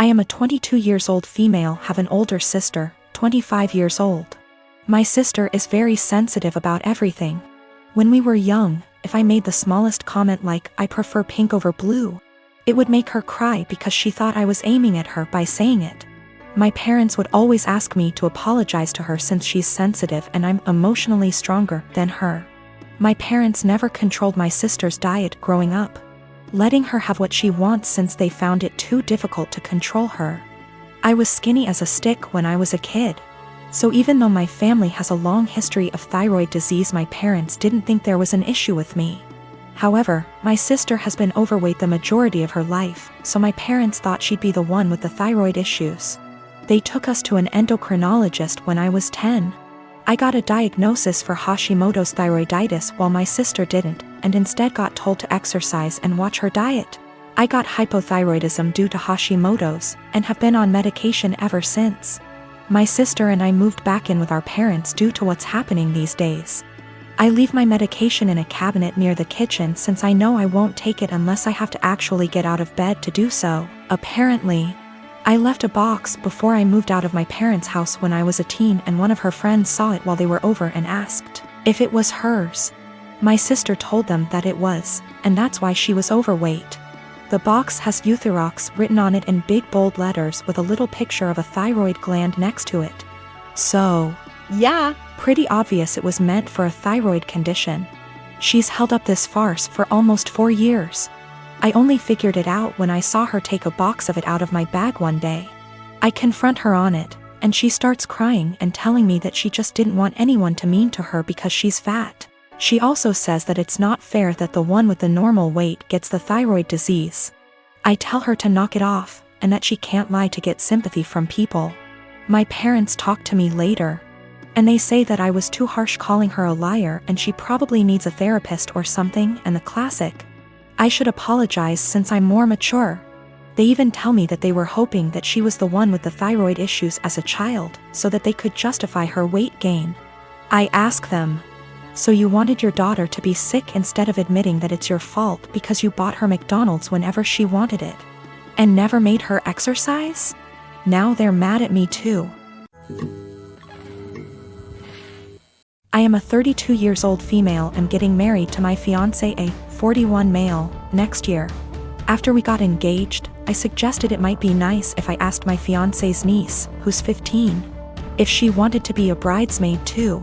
I am a 22 years old female, have an older sister, 25 years old. My sister is very sensitive about everything. When we were young, if I made the smallest comment like, I prefer pink over blue, it would make her cry because she thought I was aiming at her by saying it. My parents would always ask me to apologize to her since she's sensitive and I'm emotionally stronger than her. My parents never controlled my sister's diet growing up, letting her have what she wants since they found it too difficult to control her. I was skinny as a stick when I was a kid. So even though my family has a long history of thyroid disease, my parents didn't think there was an issue with me. However, my sister has been overweight the majority of her life, so my parents thought she'd be the one with the thyroid issues. They took us to an endocrinologist when I was 10. I got a diagnosis for Hashimoto's thyroiditis while my sister didn't, and instead got told to exercise and watch her diet. I got hypothyroidism due to Hashimoto's, and have been on medication ever since. My sister and I moved back in with our parents due to what's happening these days. I leave my medication in a cabinet near the kitchen since I know I won't take it unless I have to actually get out of bed to do so. Apparently, I left a box before I moved out of my parents' house when I was a teen, and one of her friends saw it while they were over and asked if it was hers. My sister told them that it was, and that's why she was overweight. The box has Euthyrox written on it in big bold letters with a little picture of a thyroid gland next to it. So, yeah, pretty obvious it was meant for a thyroid condition. She's held up this farce for almost 4 years. I only figured it out when I saw her take a box of it out of my bag one day. I confront her on it, and she starts crying and telling me that she just didn't want anyone to mean to her because she's fat. She also says that it's not fair that the one with the normal weight gets the thyroid disease. I tell her to knock it off, and that she can't lie to get sympathy from people. My parents talk to me later, and they say that I was too harsh calling her a liar and she probably needs a therapist or something, and the classic, I should apologize since I'm more mature. They even tell me that they were hoping that she was the one with the thyroid issues as a child, so that they could justify her weight gain. I ask them, so you wanted your daughter to be sick instead of admitting that it's your fault because you bought her McDonald's whenever she wanted it, and never made her exercise? Now they're mad at me too. I am a 32 years old female and getting married to my fiancé, a 41 male, next year. After we got engaged, I suggested it might be nice if I asked my fiancé's niece, who's 15, if she wanted to be a bridesmaid too.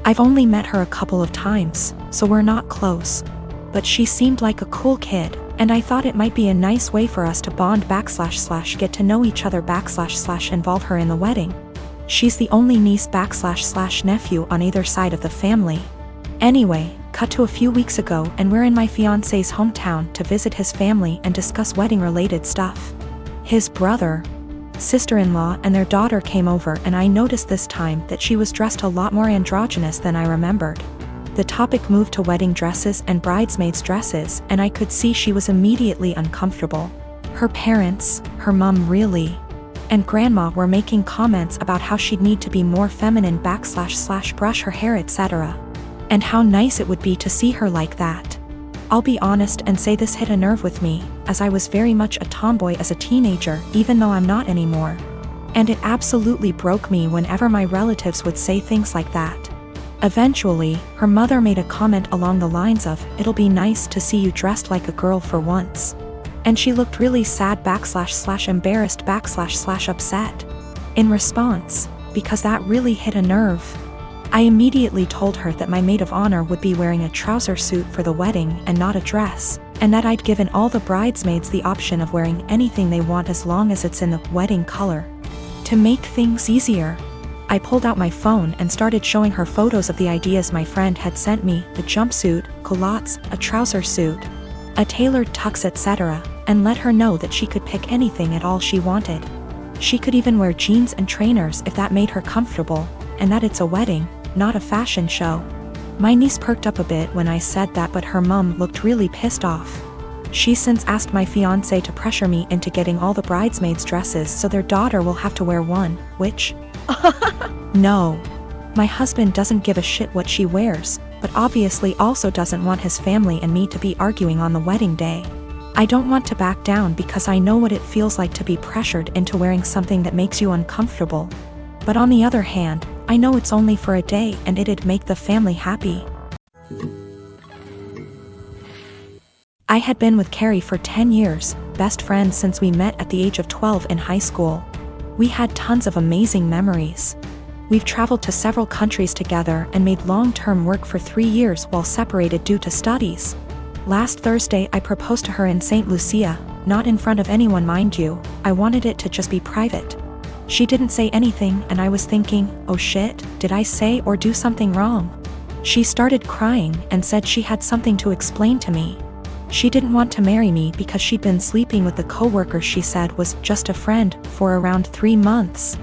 I've only met her a couple of times, so we're not close. But she seemed like a cool kid, and I thought it might be a nice way for us to bond / get to know each other / involve her in the wedding. She's the only niece / nephew on either side of the family. Anyway, cut to a few weeks ago and we're in my fiancé's hometown to visit his family and discuss wedding-related stuff. His brother, sister-in-law and their daughter came over, and I noticed this time that she was dressed a lot more androgynous than I remembered. The topic moved to wedding dresses and bridesmaids' dresses, and I could see she was immediately uncomfortable. Her parents, her mom really, and grandma were making comments about how she'd need to be more feminine / brush her hair, etc. And how nice it would be to see her like that. I'll be honest and say this hit a nerve with me, as I was very much a tomboy as a teenager, even though I'm not anymore. And it absolutely broke me whenever my relatives would say things like that. Eventually, her mother made a comment along the lines of, "It'll be nice to see you dressed like a girl for once." And she looked really sad / embarrassed / upset. In response, because that really hit a nerve, I immediately told her that my maid of honor would be wearing a trouser suit for the wedding and not a dress, and that I'd given all the bridesmaids the option of wearing anything they want as long as it's in the wedding color. To make things easier, I pulled out my phone and started showing her photos of the ideas my friend had sent me: the jumpsuit, culottes, a trouser suit, a tailored tux, etc., and let her know that she could pick anything at all she wanted. She could even wear jeans and trainers if that made her comfortable, and that it's a wedding, not a fashion show. My niece perked up a bit when I said that, but her mom looked really pissed off. She's since asked my fiancé to pressure me into getting all the bridesmaids' dresses so their daughter will have to wear one, which no. My husband doesn't give a shit what she wears, but obviously also doesn't want his family and me to be arguing on the wedding day. I don't want to back down because I know what it feels like to be pressured into wearing something that makes you uncomfortable. But on the other hand, I know it's only for a day and it'd make the family happy. I had been with Carrie for 10 years, best friends since we met at the age of 12 in high school. We had tons of amazing memories. We've traveled to several countries together and made long-term work for 3 years while separated due to studies. Last Thursday I proposed to her in St. Lucia, not in front of anyone mind you, I wanted it to just be private. She didn't say anything and I was thinking, oh shit, did I say or do something wrong? She started crying and said she had something to explain to me. She didn't want to marry me because she'd been sleeping with the coworker she said was just a friend for around 3 months.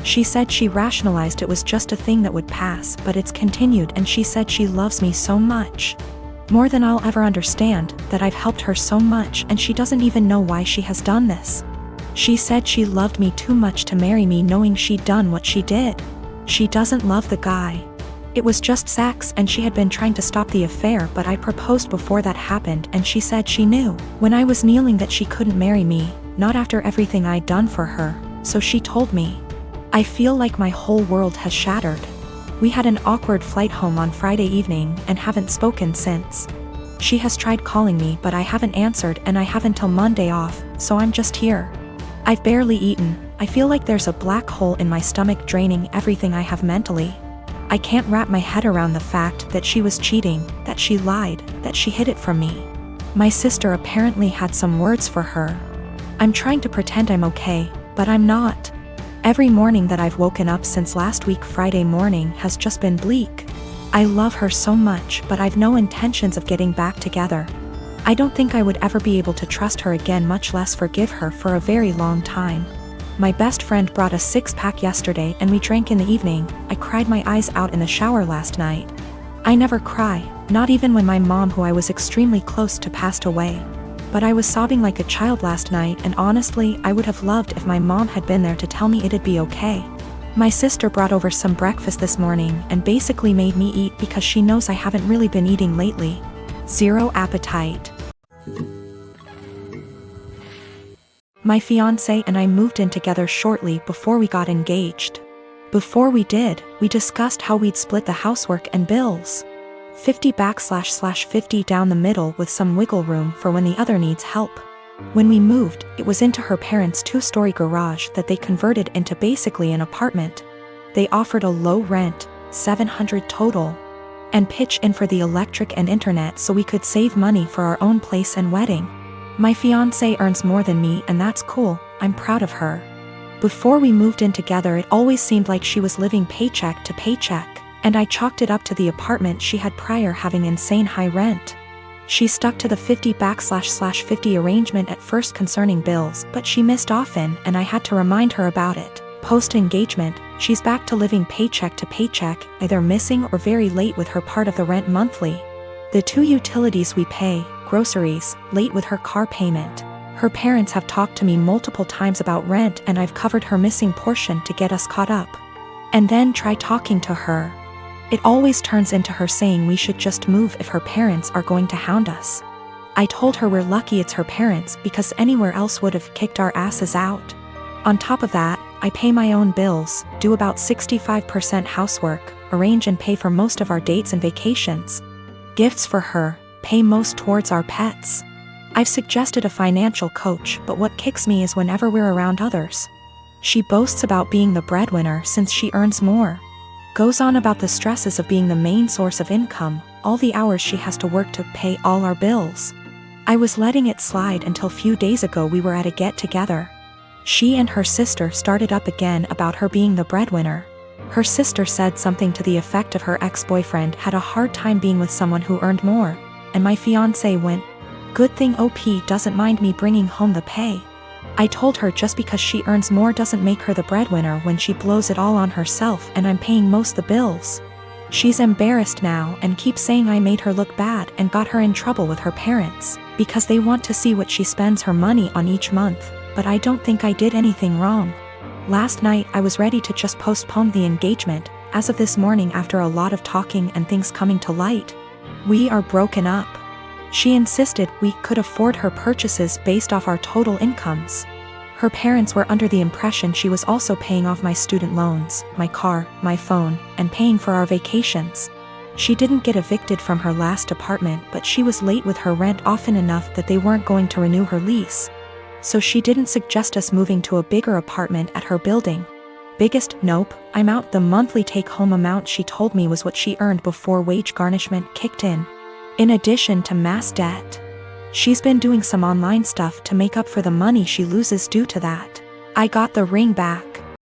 She said she rationalized it was just a thing that would pass, but it's continued, and she said she loves me so much. More than I'll ever understand, that I've helped her so much and she doesn't even know why she has done this. She said she loved me too much to marry me knowing she'd done what she did. She doesn't love the guy. It was just sex and she had been trying to stop the affair, but I proposed before that happened and she said she knew when I was kneeling that she couldn't marry me, not after everything I'd done for her, so she told me. I feel like my whole world has shattered. We had an awkward flight home on Friday evening and haven't spoken since. She has tried calling me but I haven't answered and I have until Monday off, so I'm just here. I've barely eaten. I feel like there's a black hole in my stomach draining everything I have mentally. I can't wrap my head around the fact that she was cheating, that she lied, that she hid it from me. My sister apparently had some words for her. I'm trying to pretend I'm okay, but I'm not. Every morning that I've woken up since last week Friday morning has just been bleak. I love her so much, but I've no intentions of getting back together. I don't think I would ever be able to trust her again, much less forgive her, for a very long time. My best friend brought a 6-pack yesterday and we drank in the evening. I cried my eyes out in the shower last night. I never cry, not even when my mom, who I was extremely close to, passed away. But I was sobbing like a child last night, and honestly I would have loved if my mom had been there to tell me it'd be okay. My sister brought over some breakfast this morning and basically made me eat because she knows I haven't really been eating lately. Zero appetite. My fiancé and I moved in together shortly before we got engaged. Before we did, we discussed how we'd split the housework and bills. 50//50 down the middle with some wiggle room for when the other needs help. When we moved, it was into her parents' 2-story garage that they converted into basically an apartment. They offered a low rent, $700 total, and pitch in for the electric and internet so we could save money for our own place and wedding. My fiancé earns more than me and that's cool, I'm proud of her. Before we moved in together it always seemed like she was living paycheck to paycheck, and I chalked it up to the apartment she had prior having insane high rent. She stuck to the 50//50 arrangement at first concerning bills, but she missed often and I had to remind her about it. Post-engagement, she's back to living paycheck to paycheck, either missing or very late with her part of the rent monthly. The 2 utilities we pay, groceries, late with her car payment. Her parents have talked to me multiple times about rent and I've covered her missing portion to get us caught up. And then try talking to her. It always turns into her saying we should just move if her parents are going to hound us. I told her we're lucky it's her parents because anywhere else would have kicked our asses out. On top of that, I pay my own bills, do about 65% housework, arrange and pay for most of our dates and vacations. Gifts for her, pay most towards our pets. I've suggested a financial coach, but what kicks me is whenever we're around others. She boasts about being the breadwinner since she earns more. Goes on about the stresses of being the main source of income, all the hours she has to work to pay all our bills. I was letting it slide until few days ago we were at a get-together. She and her sister started up again about her being the breadwinner. Her sister said something to the effect of her ex-boyfriend had a hard time being with someone who earned more, and my fiancé went, "Good thing OP doesn't mind me bringing home the pay." I told her just because she earns more doesn't make her the breadwinner when she blows it all on herself and I'm paying most the bills. She's embarrassed now and keeps saying I made her look bad and got her in trouble with her parents, because they want to see what she spends her money on each month, but I don't think I did anything wrong. Last night I was ready to just postpone the engagement. As of this morning, after a lot of talking and things coming to light, we are broken up. She insisted we could afford her purchases based off our total incomes. Her parents were under the impression she was also paying off my student loans, my car, my phone, and paying for our vacations. She didn't get evicted from her last apartment, but she was late with her rent often enough that they weren't going to renew her lease. So she didn't suggest us moving to a bigger apartment at her building. Biggest nope, I'm out. The monthly take-home amount she told me was what she earned before wage garnishment kicked in addition to mass debt. She's been doing some online stuff to make up for the money she loses due to that. I got the ring back.